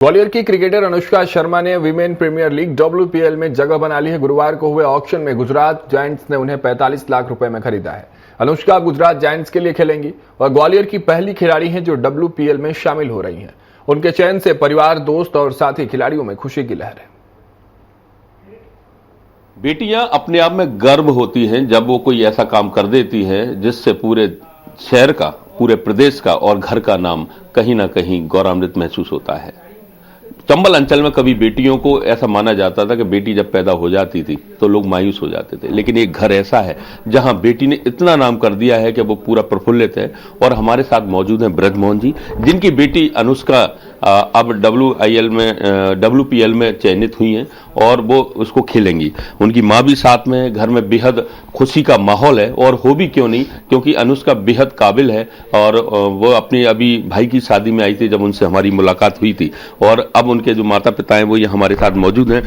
ग्वालियर की क्रिकेटर अनुष्का शर्मा ने women premiere league WPL में जगह बना ली है। गुरुवार को हुए ऑक्शन में गुजरात जायंट्स ने उन्हें 45 लाख रुपए में खरीदा है। अनुष्का गुजरात जायंट्स के लिए खेलेंगी और ग्वालियर की पहली खिलाड़ी हैं जो WPL में शामिल हो रही हैं। उनके चयन से परिवार, दोस्त और साथी खिलाड़ियों में खुशी की लहर है। बेटियां अपने आप में गर्व होती हैं जब वो कोई ऐसा काम कर देती हैं जिससे पूरे शहर का, पूरे प्रदेश का और घर का नाम कहीं ना कहीं गौरवान्वित महसूस होता है। चंबल अंचल में कभी बेटियों को ऐसा माना जाता था कि बेटी जब पैदा हो जाती थी तो लोग मायूस हो जाते थे, लेकिन एक घर ऐसा है जहां बेटी ने इतना नाम कर दिया है कि वो पूरा प्रफुल्लित है। और हमारे साथ मौजूद हैं ब्रजमोहन जी, जिनकी बेटी अनुष्का अब WPL में चयनित हुई हैं और वो उसको खेलेंगी। उनकी माँ भी साथ में है। घर में बेहद खुशी का माहौल है और हो भी क्यों नहीं, क्योंकि अनुष्का बेहद काबिल है और वो अपने अभी भाई की शादी में आई थी जब उनसे हमारी मुलाकात हुई थी और अब उनके जो माता पिता हैं वो ये हमारे साथ मौजूद हैं।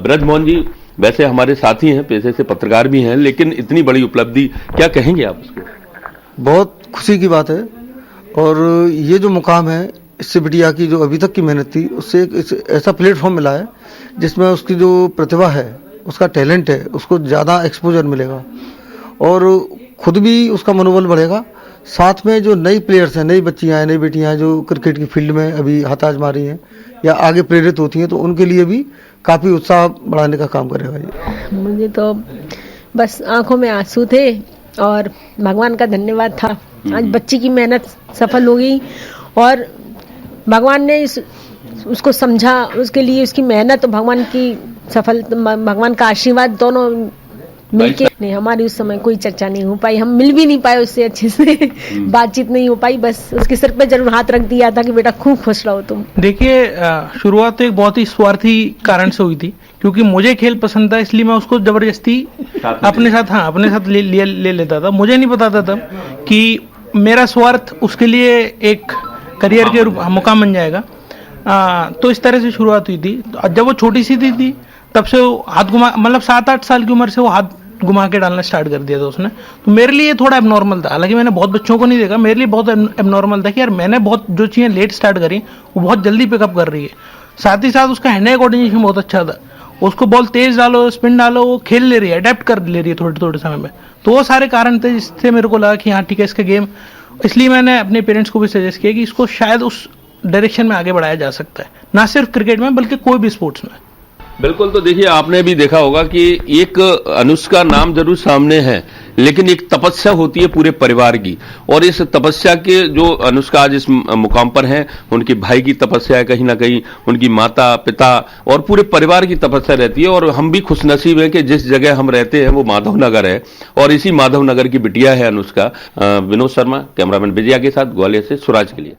ब्रजमोहन जी वैसे हमारे साथी हैं, पेशे से पत्रकार भी हैं, लेकिन इतनी बड़ी उपलब्धि क्या कहेंगे आप उसको? बहुत खुशी की बात है और ये जो मुकाम है इससे बिटिया की जो अभी तक की मेहनत थी उससे एक ऐसा प्लेटफॉर्म मिला है जिसमें उसकी जो प्रतिभा है, उसका टैलेंट है, उसको ज़्यादा एक्सपोजर मिलेगा और खुद भी उसका मनोबल बढ़ेगा। साथ में जो नई प्लेयर्स हैं, नई बच्चियां हैं, नई बेटियां हैं जो क्रिकेट की फील्ड में अभी हाथ आजमा रही हैं या आगे प्रेरित होती हैं, तो उनके लिए भी काफ़ी उत्साह बढ़ाने का काम करेगा ये। मुझे तो बस आंखों में आंसू थे और भगवान का धन्यवाद था। आज बच्ची की मेहनत सफल हो गई और भगवान ने उसको समझा, उसके लिए उसकी मेहनत, भगवान की भगवान का आशीर्वाद दोनों मिलके। नहीं, हमारी उस समय कोई चर्चा नहीं हो पाई, हम मिल भी नहीं पाए उससे अच्छे से, बातचीत नहीं हो पाई। बस उसके सिर पे जरूर हाथ रख दिया था कि बेटा खूब खुश रहो तुम। देखिए, शुरुआत तो एक बहुत ही स्वार्थी कारण से हुई थी, क्योंकि मुझे खेल पसंद था, इसलिए मैं उसको जबरदस्ती अपने साथ ले लेता था। मुझे नहीं पता था तब कि मेरा स्वार्थ उसके लिए एक करियर के रूप मुकाम बन जाएगा। तो इस तरह से शुरुआत हुई थी। जब वो छोटी सी थी तब से वो हाथ घुमा, मतलब 7-8 साल की उम्र से वो हाथ घुमा के डालना स्टार्ट कर दिया था उसने। तो मेरे लिए थोड़ा एबनॉर्मल था, हालांकि मैंने बहुत बच्चों को नहीं देखा, मेरे लिए बहुत एबनॉर्मल था कि यार मैंने बहुत जो चीज़ें लेट स्टार्ट करी वो बहुत जल्दी पिकअप कर रही है। साथ ही साथ उसका हैंड आई कोऑर्डिनेशन बहुत अच्छा था, उसको बॉल तेज डालो, स्पिन डालो, वो खेल ले रही है, अडेप्ट कर ले रही है थोड़े थोड़े समय में। तो वो सारे कारण थे जिससे मेरे को लगा कि हाँ ठीक है इसका गेम। इसलिए मैंने अपने पेरेंट्स को भी सजेस्ट किया कि इसको शायद उस डायरेक्शन में आगे बढ़ाया जा सकता है, ना सिर्फ क्रिकेट में बल्कि कोई भी स्पोर्ट्स में। बिल्कुल। तो देखिए, आपने भी देखा होगा कि एक अनुष्का नाम जरूर सामने है, लेकिन एक तपस्या होती है पूरे परिवार की, और इस तपस्या के जो अनुष्का आज इस मुकाम पर हैं, उनके भाई की तपस्या है, कहीं ना कहीं उनकी माता पिता और पूरे परिवार की तपस्या रहती है। और हम भी खुशनसीब हैं कि जिस जगह हम रहते हैं वो माधव नगर है और इसी माधव नगर की बिटिया है अनुष्का। विनोद शर्मा, कैमरामैन विजया के साथ, ग्वालियर से सुराज के लिए।